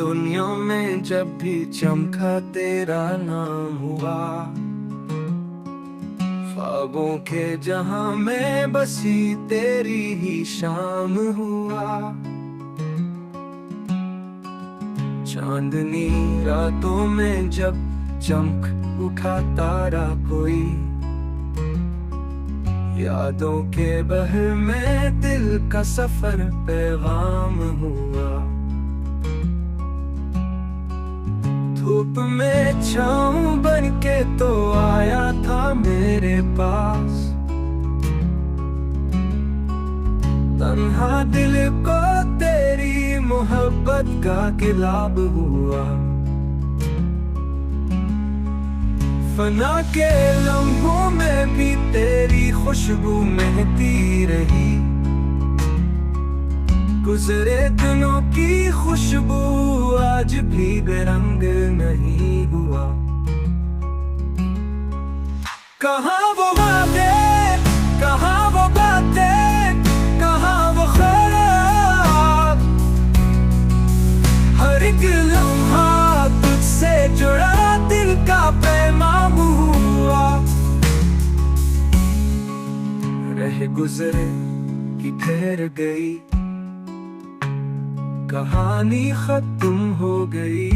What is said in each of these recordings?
दुनिया में जब भी चमका तेरा नाम हुआ, ख्वाबों के जहां में बसी तेरी ही शाम हुआ। चांदनी रातों में जब चमक उठा तारा कोई, यादों के बहर में दिल का सफर पैगाम हुआ। धूप में छाँव बन के तो आया था मेरे पास, तन्हा दिल को तेरी मोहब्बत का गिलाब हुआ। फना के लम्हों में भी तेरी खुशबू महकती रही, गुजरे दिनों की खुशबू आज भी बेरंग नहीं हुआ। कहाँ वो वादे, कहाँ वो बातें, कहाँ वो ख्वाब, हर एक लम्हा तुझसे जुड़ा दिल का पैगाम हुआ। रह गुजरे कि ठहर गई, कहानी खत्म हो गई,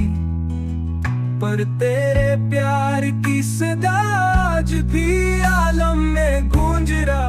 पर तेरे प्यार की सदा आज भी आलम में गूंज रहा।